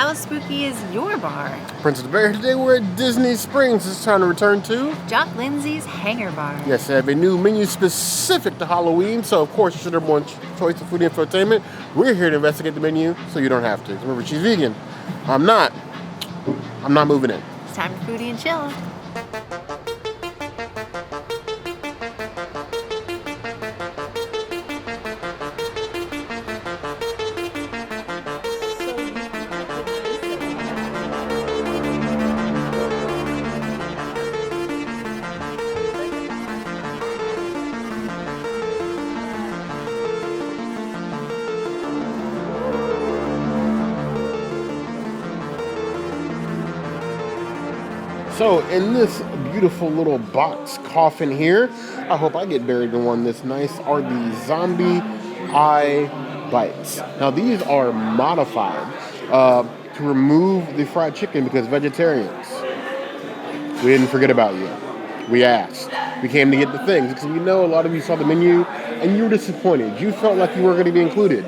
How spooky is your bar? Prince of the Bear. Today we're at Disney Springs. It's time to return to Jock Lindsey's Hangar Bar. Yes, they have a new menu specific to Halloween. So, of course, should everyone choice of food infotainment, we're here to investigate the menu so you don't have to. Remember, she's vegan. I'm not moving in. It's time for foodie and chill. So in this beautiful little box coffin here, I hope I get buried in one this nice, are the zombie eye bites. Now these are modified to remove the fried chicken because vegetarians. We didn't forget about you. We asked. We came to get the things because we know a lot of you saw the menu and you were disappointed. You felt like you weren't going to be included.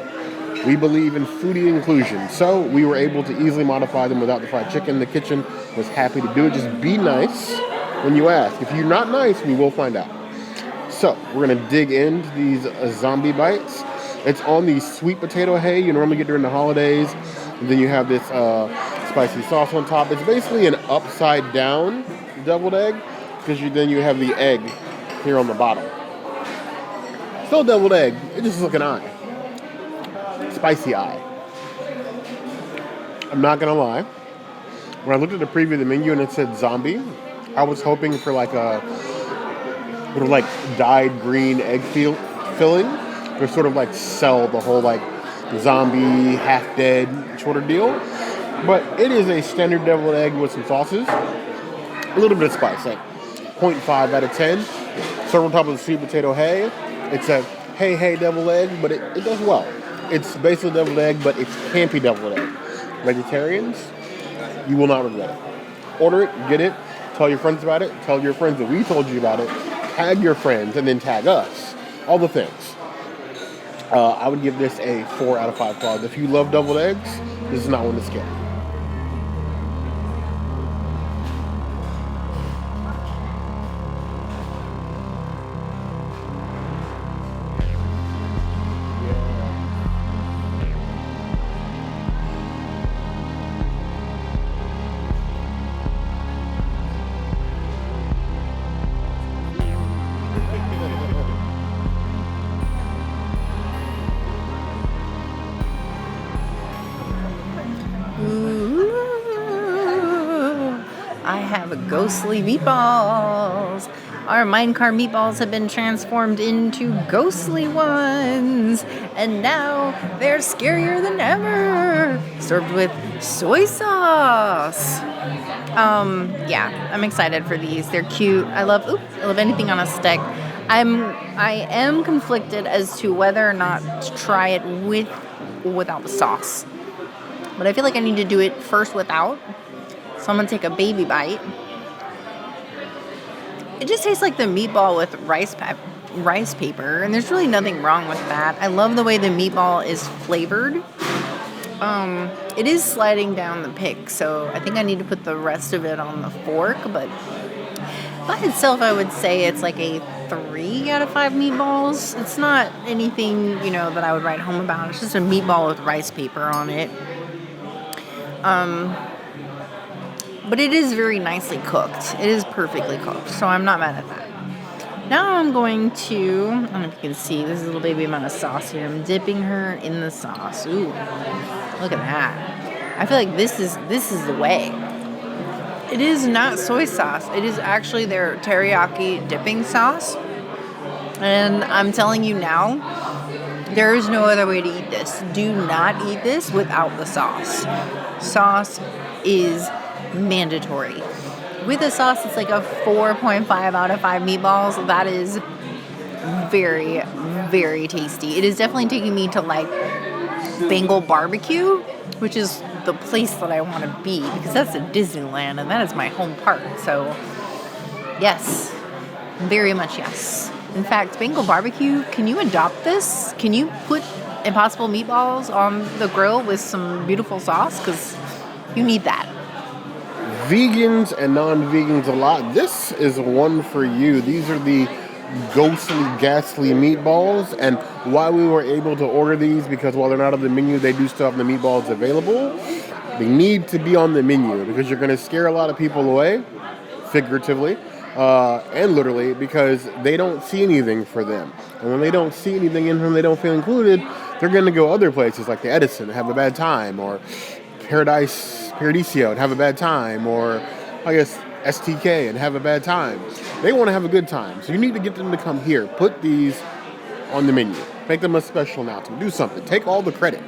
We believe in foodie inclusion, so we were able to easily modify them without the fried chicken. The kitchen was happy to do it. Just be nice when you ask. If you're not nice, we will find out. So we're gonna dig into these zombie bites. It's on the sweet potato hay you normally get during the holidays. And then you have this spicy sauce on top. It's basically an upside down deviled egg because then you have the egg here on the bottom. Still deviled egg. It just looks like an eye. Spicy eye. I'm not gonna lie. When I looked at the preview of the menu and it said zombie, I was hoping for like a sort of like dyed green egg filling to sort of like sell the whole like zombie half dead sort of deal. But it is a standard deviled egg with some sauces, a little bit of spice, like 0.5 out of 10. Served on top of the sweet potato hay. It's a hey deviled egg, but it does well. It's basically deviled egg, but it's campy deviled egg. Vegetarians, you will not regret it. Order it, get it, tell your friends about it, tell your friends that we told you about it, tag your friends, and then tag us. All the things. I would give this a 4 out of 5 claws. If you love deviled eggs, this is not one to skip. I have a ghostly meatballs. Our minecart meatballs have been transformed into ghostly ones, and now they're scarier than ever. Served with soy sauce. Yeah, I'm excited for these. They're cute. I love anything on a stick. I am conflicted as to whether or not to try it with or without the sauce. But I feel like I need to do it first without. So I'm going to take a baby bite. It just tastes like the meatball with rice paper, and there's really nothing wrong with that. I love the way the meatball is flavored. It is sliding down the pick, so I think I need to put the rest of it on the fork, but by itself I would say it's like a 3 out of 5 meatballs. It's not anything, that I would write home about. It's just a meatball with rice paper on it. But it is very nicely cooked. It is perfectly cooked, so I'm not mad at that. Now I'm going to, I don't know if you can see, this is a little baby amount of sauce here. I'm dipping her in the sauce. Ooh, look at that. I feel like this is the way. It is not soy sauce. It is actually their teriyaki dipping sauce. And I'm telling you now, there is no other way to eat this. Do not eat this without the sauce. Sauce is mandatory. With the sauce, it's like a 4.5 out of 5 meatballs. That is very, very tasty. It is definitely taking me to like Bengal barbecue, which is the place that I want to be because that's at Disneyland and that is my home park. So yes, very much yes. In fact, Bengal barbecue, can you adopt this? Can you put Impossible meatballs on the grill with some beautiful sauce? Because You need that. Vegans and non-vegans a lot. This is one for you. These are the ghostly, ghastly meatballs, and why we were able to order these, because while they're not on the menu, they do still have the meatballs available. They need to be on the menu because you're going to scare a lot of people away, figuratively and literally, because they don't see anything for them. And when they don't see anything in them, they don't feel included, they're going to go other places like the Edison and have a bad time, or Paradiso and have a bad time, or I guess STK and have a bad time. They want to have a good time, so you need to get them to come here. Put these on the menu. Make them a special announcement. Do something. Take all the credit.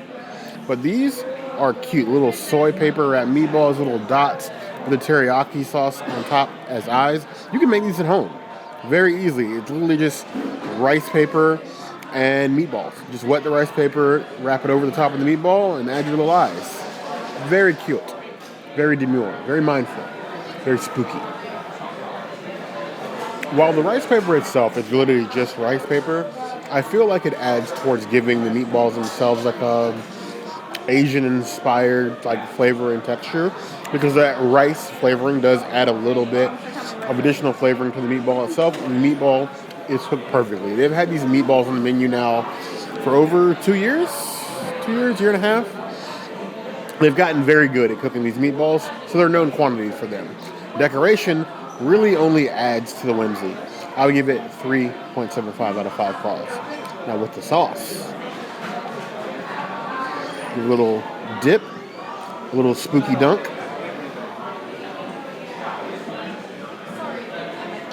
But these are cute. Little soy paper wrapped meatballs, little dots with the teriyaki sauce on top as eyes. You can make these at home very easily. It's literally just rice paper and meatballs. Just wet the rice paper, wrap it over the top of the meatball, and add your little eyes. Very cute. Very demure. Very mindful. Very spooky. While the rice paper itself is literally just rice paper, I feel like it adds towards giving the meatballs themselves like a Asian-inspired like flavor and texture, because that rice flavoring does add a little bit of additional flavoring to the meatball itself. And the meatball is cooked perfectly. They've had these meatballs on the menu now for over 2 years, year and a half. They've gotten very good at cooking these meatballs, so they're known quantities for them. Decoration really only adds to the whimsy. I would give it 3.75 out of 5 claws. Now with the sauce, a little dip, a little spooky dunk,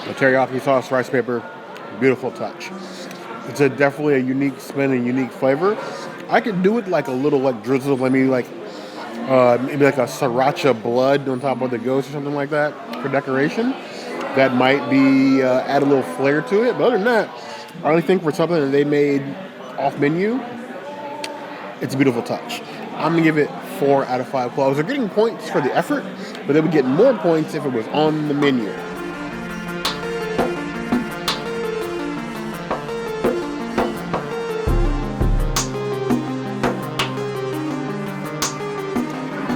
the teriyaki sauce, rice paper, beautiful touch. It's definitely a unique spin and unique flavor. I could do it like a little like drizzle, maybe like a sriracha blood on top of the ghost or something like that for decoration. That might be add a little flair to it. But other than that, I really think for something that they made off menu, it's a beautiful touch. I'm gonna give it 4 out of 5 claws. They're getting points for the effort, but they would get more points if it was on the menu.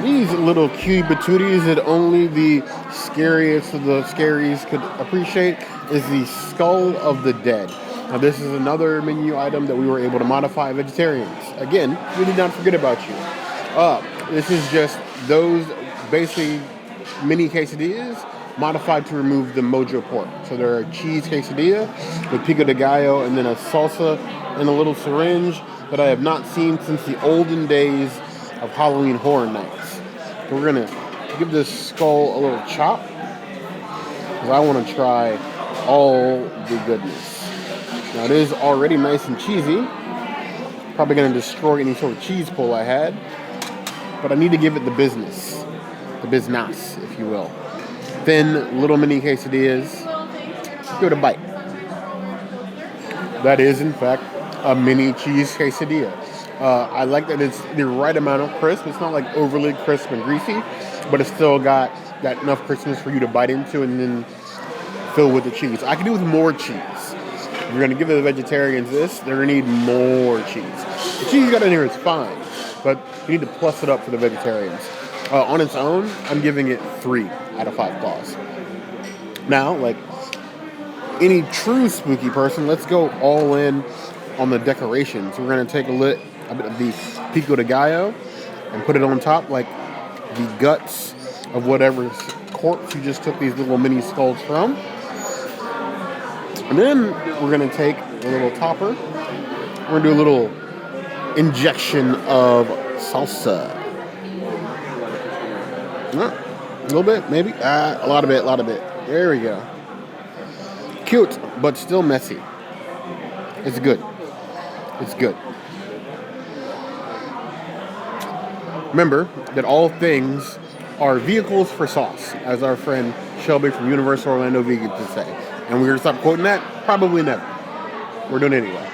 These little cute patooties that only the scariest of the scaries could appreciate is the Skull of the Dead. Now this is another menu item that we were able to modify vegetarians. Again, we did not forget about you. This is just those basically mini quesadillas modified to remove the mojo pork. So there are cheese quesadilla with pico de gallo and then a salsa and a little syringe that I have not seen since the olden days of Halloween Horror Nights. So we're gonna give this skull a little chop because I want to try all the goodness. Now it is already nice and cheesy. Probably gonna destroy any sort of cheese pull I had, but I need to give it the business, if you will. Thin little mini quesadillas. Give it a bite. That is in fact a mini cheese quesadilla. I like that it's the right amount of crisp. It's not like overly crisp and greasy, but it's still got that enough crispness for you to bite into and then fill with the cheese. I can do with more cheese. If you're going to give the vegetarians this, they're going to need more cheese. The cheese you got in here is fine, but you need to plus it up for the vegetarians. On its own, I'm giving it 3 out of 5 claws. Now, like any true spooky person, let's go all in on the decorations. We're going to take a bit of the pico de gallo and put it on top like the guts of whatever corpse you just took these little mini skulls from. And then we're going to take a little topper. We're going to do a little injection of salsa. A little bit, maybe. A lot of it. There we go. Cute, but still messy. It's good. It's good. Remember that all things are vehicles for sauce, as our friend Shelby from Universal Orlando Vegan would say. And we're going to stop quoting that? Probably never. We're doing it anyway.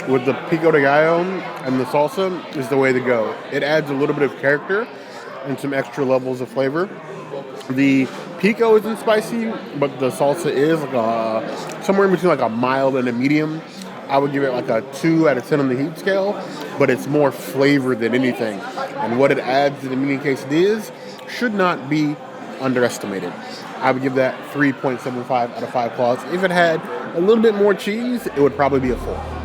With the pico de gallo and the salsa is the way to go. It adds a little bit of character and some extra levels of flavor. The pico isn't spicy, but the salsa is like somewhere in between like a mild and a medium. I would give it like a 2 out of 10 on the heat scale, but it's more flavor than anything. And what it adds to the mini quesadillas should not be underestimated. I would give that 3.75 out of 5 claws. If it had a little bit more cheese, it would probably be a 4.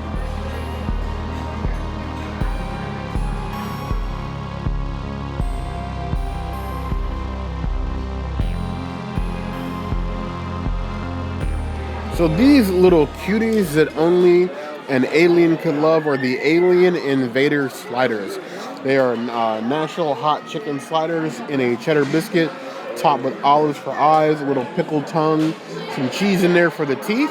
So these little cuties that only an alien could love are the Alien Invader sliders. They are Nashville hot chicken sliders in a cheddar biscuit, topped with olives for eyes, a little pickled tongue, some cheese in there for the teeth.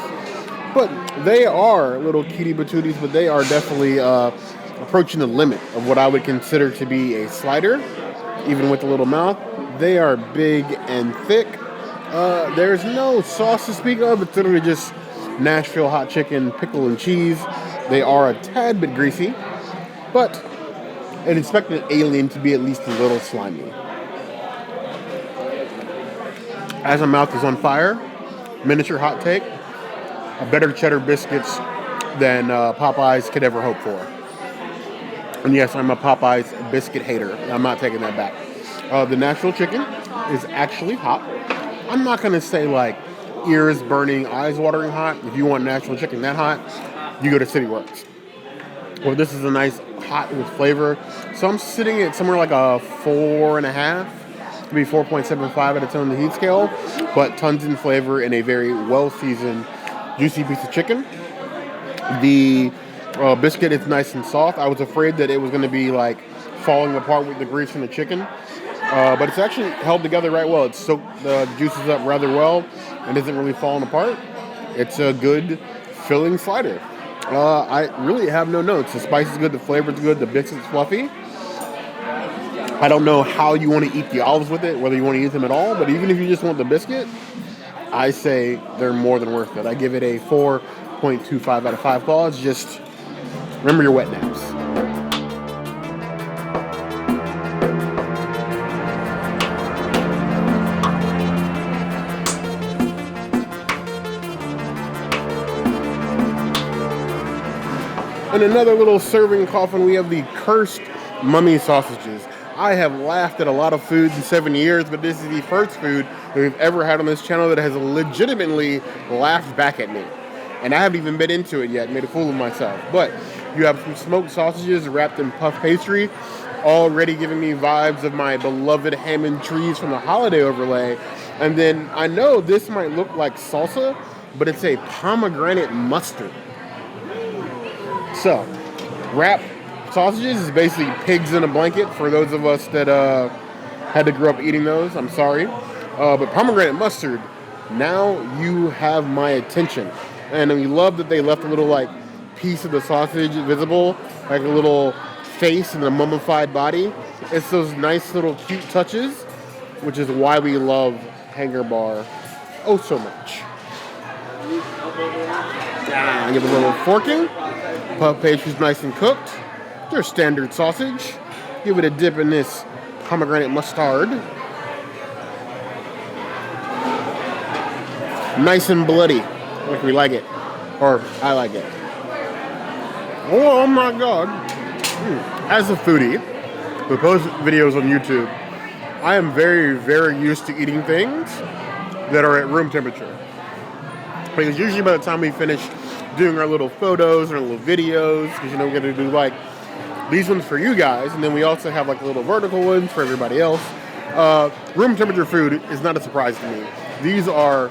But they are little cutie patooties, but they are definitely approaching the limit of what I would consider to be a slider, even with a little mouth. They are big and thick. There's no sauce to speak of. It's literally just Nashville hot chicken, pickle, and cheese. They are a tad bit greasy, but I'd expect an alien to be at least a little slimy. As my mouth is on fire, miniature hot take, a better cheddar biscuits than Popeyes could ever hope for. And yes, I'm a Popeyes biscuit hater. I'm not taking that back. The Nashville chicken is actually hot. I'm not going to say like ears burning, eyes watering hot. If you want Nashville chicken that hot, you go to City Works. Well, this is a nice hot with flavor. So I'm sitting at somewhere like a 4.5, maybe 4.75 out of 10 on the heat scale, but tons in flavor and a very well-seasoned, juicy piece of chicken. The biscuit is nice and soft. I was afraid that it was going to be like falling apart with the grease from the chicken. But it's actually held together right well. It's soaked the juices up rather well and isn't really falling apart. It's a good filling slider. I really have no notes. The spice is good, the flavor is good, the biscuit's fluffy. I don't know how you want to eat the olives with it, whether you want to eat them at all, but even if you just want the biscuit, I say they're more than worth it. I give it a 4.25 out of 5 claws. Just remember your wet naps. In another little serving coffin, we have the cursed mummy sausages. I have laughed at a lot of foods in 7 years, but this is the first food that we've ever had on this channel that has legitimately laughed back at me. And I haven't even been into it yet, made a fool of myself. But you have some smoked sausages wrapped in puff pastry, already giving me vibes of my beloved ham and cheese from the holiday overlay. And then I know this might look like salsa, but it's a pomegranate mustard. So, wrapped sausages is basically pigs in a blanket for those of us that had to grow up eating those. I'm sorry. But pomegranate mustard, now you have my attention. And we love that they left a little like piece of the sausage visible, like a little face and a mummified body. It's those nice little cute touches, which is why we love Hangar Bar oh so much. Give it a little forking. Puff pastry's nice and cooked. Their standard sausage. Give it a dip in this pomegranate mustard. Nice and bloody, like we like it, or I like it. Oh my God! As a foodie who posts videos on YouTube, I am very, very used to eating things that are at room temperature. Because usually by the time we finish doing our little photos or little videos, because you know we're going to do like these ones for you guys, and then we also have like little vertical ones for everybody else. Room temperature food is not a surprise to me. These are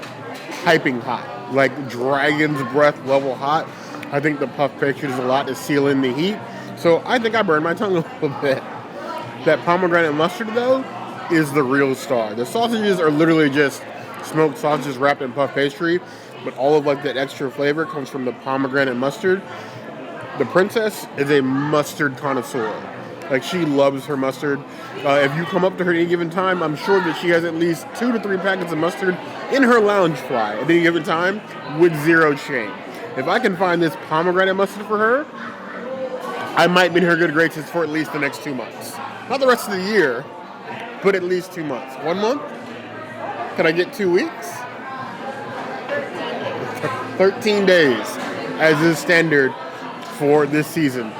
piping hot, like dragon's breath level hot. I think the puff pastry does a lot to seal in the heat, so I think I burned my tongue a little bit. That pomegranate mustard though is the real star. The sausages are literally just smoked sausages wrapped in puff pastry, but all of like that extra flavor comes from the pomegranate mustard. The princess is a mustard connoisseur. Like, she loves her mustard. If you come up to her at any given time, I'm sure that she has at least 2 to 3 packets of mustard in her lounge fly at any given time with zero shame. If I can find this pomegranate mustard for her, I might be in her good graces for at least the next 2 months. Not the rest of the year, but at least 2 months. 1 month? Can I get 2 weeks? 13 days. as is standard for this season.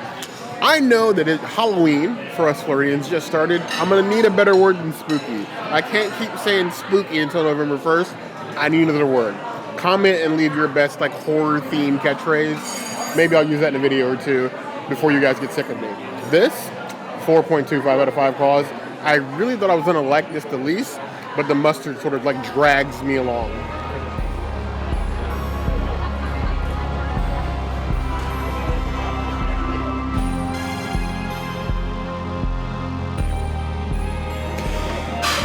I know that Halloween for us Floridians just started. I'm going to need a better word than spooky. I can't keep saying spooky until November 1st. I need another word. Comment and leave your best like horror themed catchphrase. Maybe I'll use that in a video or two before you guys get sick of me. This, 4.25 out of 5 claws. I really thought I was going to like this the least, but the mustard sort of like drags me along.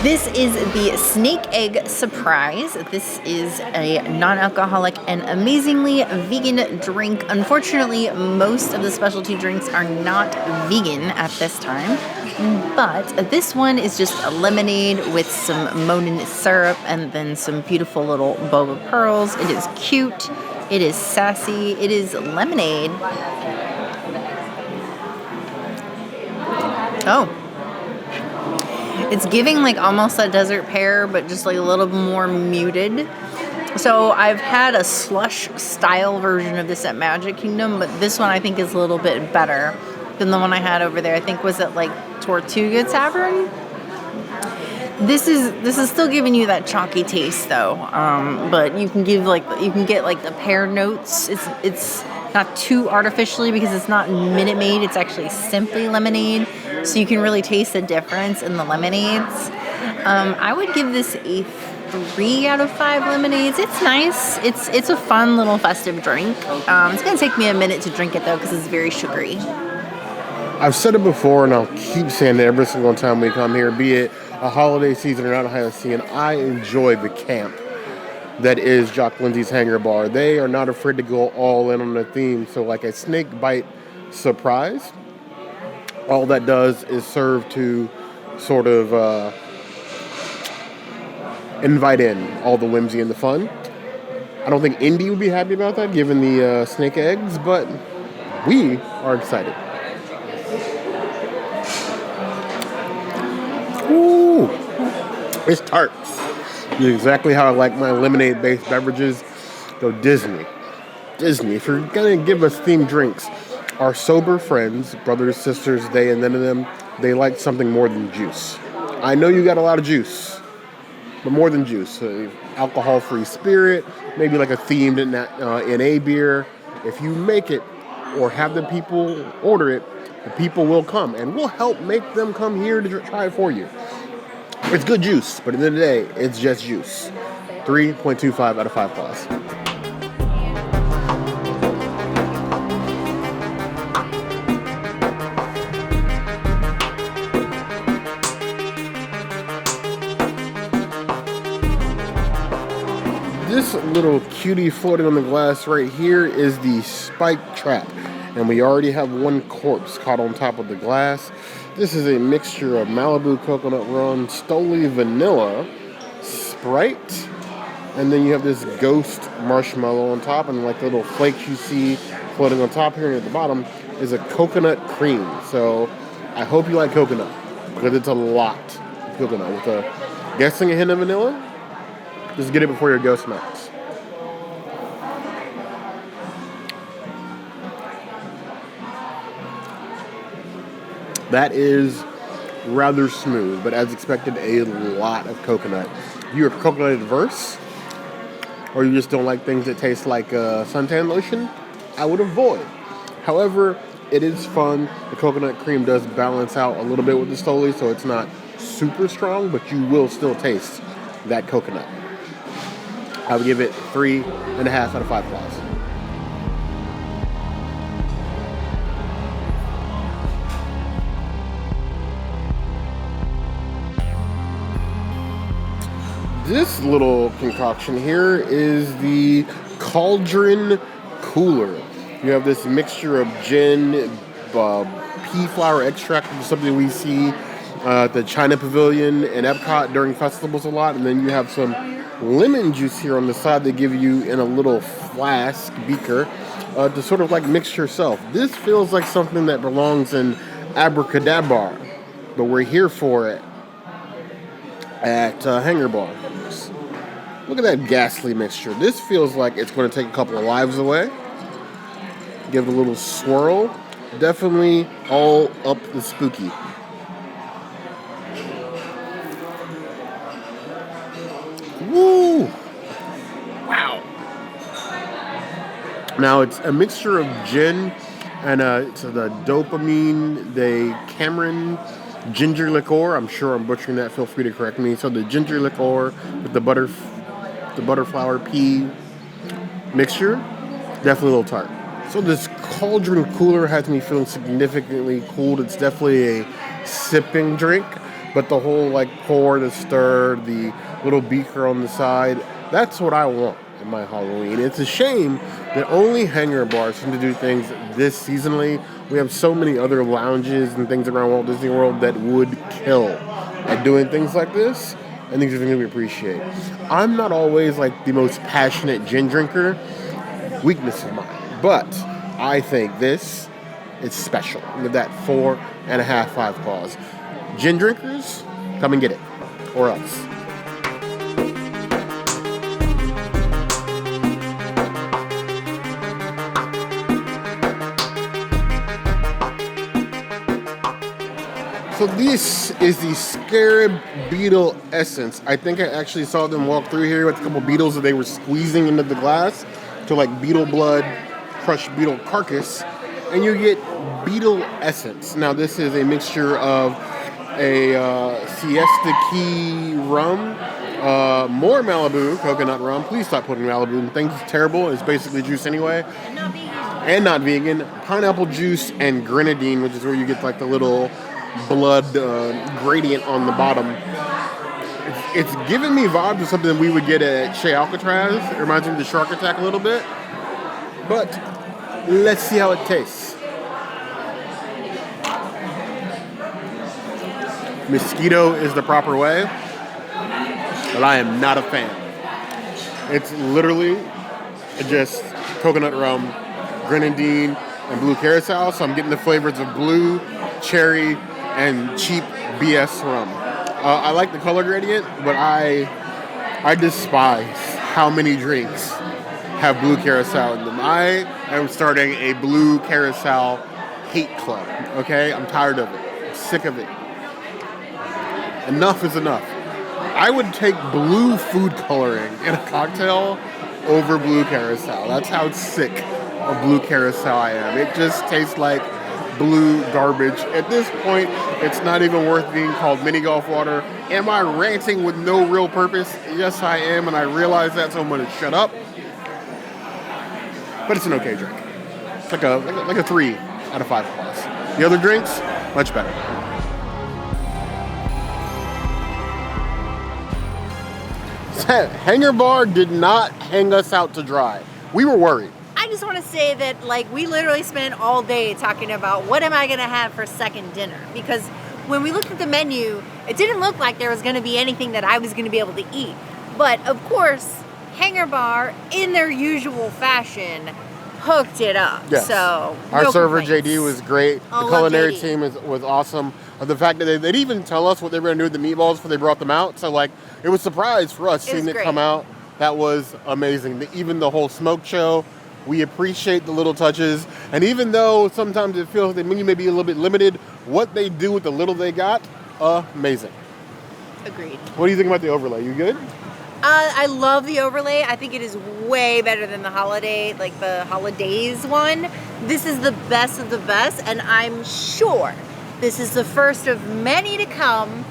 This is the Snake Egg Surprise. This is a non-alcoholic and amazingly vegan drink. Unfortunately, most of the specialty drinks are not vegan at this time, but this one is just a lemonade with some Monin syrup and then some beautiful little boba pearls. It is cute. It is sassy. It is lemonade. Oh. It's giving like almost a desert pear, but just like a little more muted. So I've had a slush style version of this at Magic Kingdom, but this one I think is a little bit better than the one I had over there. I think was at like Tortilla Tavern. This is still giving you that chalky taste though, but you can get like the pear notes. It's not too artificially because it's not Minute Maid. It's actually simply lemonade. So you can really taste the difference in the lemonades. I would give this a 3 out of 5 lemonades. It's nice. It's a fun little festive drink. It's going to take me a minute to drink it though because it's very sugary. I've said it before and I'll keep saying it every single time we come here, be it a holiday season or not a holiday season. I enjoy the camp that is Jock Lindsey's Hangar Bar. They are not afraid to go all in on the theme. So like a snake bite surprise, all that does is serve to sort of invite in all the whimsy and the fun. I don't think Indy would be happy about that given the snake eggs, but we are excited. Ooh, it's tart. It's exactly how I like my lemonade-based beverages. So Disney, if you're going to give us themed drinks, our sober friends, brothers, sisters, they and then of them, they like something more than juice. I know you got a lot of juice, but more than juice. Alcohol-free spirit, maybe like a themed NA beer. If you make it or have the people order it, the people will come, and we'll help make them come here to try it for you. It's good juice, but at the end of the day, it's just juice. 3.25 out of 5 claws. This little cutie floating on the glass right here is the Spike Trap. And we already have one corpse caught on top of the glass. This is a mixture of Malibu coconut rum, Stoli vanilla, Sprite, and then you have this ghost marshmallow on top, and like the little flakes you see floating on top here and at the bottom is a coconut cream. So I hope you like coconut because it's a lot of coconut. With guessing a hint of vanilla, just get it before your ghost melts. That is rather smooth, but as expected, a lot of coconut. If you're coconut adverse, or you just don't like things that taste like suntan lotion, I would avoid. However, it is fun. The coconut cream does balance out a little bit with the Stoli, so it's not super strong, but you will still taste that coconut. I would give it 3.5 out of 5 claws. This little concoction here is the Cauldron Cooler. You have this mixture of gin, pea flower extract, which is something we see at the China Pavilion and Epcot during festivals a lot. And then you have some lemon juice here on the side they give you in a little flask beaker to sort of like mix yourself. This feels like something that belongs in Abracadabra, but we're here for it at Hangar Bar. Look at that ghastly mixture. This feels like it's going to take a couple of lives away. Give it a little swirl. Definitely all up the spooky. Woo! Wow. Now it's a mixture of gin and it's the dopamine, the Cameron ginger liqueur. I'm sure I'm butchering that. Feel free to correct me. So the ginger liqueur with the butterflower pea mixture, definitely a little tart. So this cauldron cooler has me feeling significantly cooled. It's definitely a sipping drink, but the whole like pour, the stir, the little beaker on the side, that's what I want in my Halloween. It's a shame that only Hangar bars seem to do things this seasonally. We have so many other lounges and things around Walt Disney World that would kill at doing things like this, and these are things we appreciate. I'm not always like the most passionate gin drinker. Weakness of mine. But I think this is special with that 4.5, 5 claws. Gin drinkers, come and get it. Or else. So this is the Scarab Beetle Essence. I think I actually saw them walk through here with a couple beetles that they were squeezing into the glass to like beetle blood, crushed beetle carcass, and you get beetle essence. Now this is a mixture of a Siesta Key rum, more Malibu coconut rum. Please stop putting Malibu in things. It's terrible. It's basically juice anyway. And not vegan. Pineapple juice and grenadine, which is where you get like the little blood gradient on the bottom. It's giving me vibes of something we would get at Chez Alcatraz. It reminds me of the Shark Attack a little bit. But let's see how it tastes. Mosquito is the proper way, but I am not a fan. It's literally just coconut rum, grenadine, and blue curacao. So I'm getting the flavors of blue, cherry, and cheap BS rum. I like the color gradient, but I despise how many drinks have blue curacao in them. I am starting a blue curacao hate club, okay? I'm tired of it. I'm sick of it. Enough is enough. I would take blue food coloring in a cocktail over blue curacao. That's how sick of blue curacao I am. It just tastes like blue garbage. At this point, it's not even worth being called mini golf water. Am I ranting with no real purpose? Yes, I am, and I realize that, so I'm going to shut up. But it's an okay drink. It's like a 3 out of 5 claws. The other drinks, much better. Hangar Bar did not hang us out to dry. We were worried. I just want to say that, like, we literally spent all day talking about what am I going to have for second dinner, because when we looked at the menu, it didn't look like there was going to be anything that I was going to be able to eat. But of course, Hangar Bar, in their usual fashion, hooked it up. Yes. So our no server complaints. JD was great. Oh, The culinary JD. team was awesome. The fact that they didn't even tell us what they were going to do with the meatballs before they brought them out. So like, it was a surprise for us seeing it great. come out. That was amazing. Even the whole smoke show. We appreciate the little touches. And even though sometimes it feels the menu may be a little bit limited, what they do with the little they got, amazing. Agreed. What do you think about the overlay? You good? I love the overlay. I think it is way better than the holiday, like the holidays one. This is the best of the best, and I'm sure this is the first of many to come.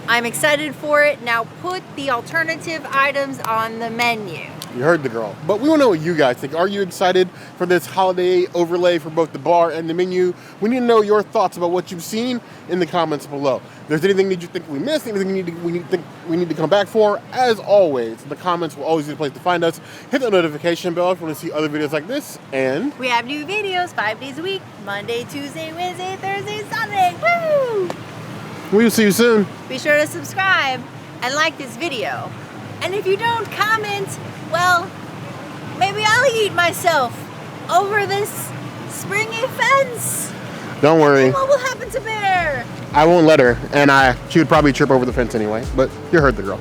I'm excited for it. Now put the alternative items on the menu. You heard the girl. But we want to know what you guys think. Are you excited for this holiday overlay for both the bar and the menu? We need to know your thoughts about what you've seen in the comments below. If there's anything that you think we missed, anything we need to come back for, as always, the comments will always be the place to find us. Hit the notification bell if you want to see other videos like this. And we have new videos 5 days a week, Monday, Tuesday, Wednesday, Thursday, Sunday. Woo! we'll see you soon. Be sure to subscribe and like this video. And if you don't comment, well, maybe I'll eat myself over this springy fence. Don't worry. And what will happen to Pear? I won't let her, and she would probably trip over the fence anyway, but you heard the girl.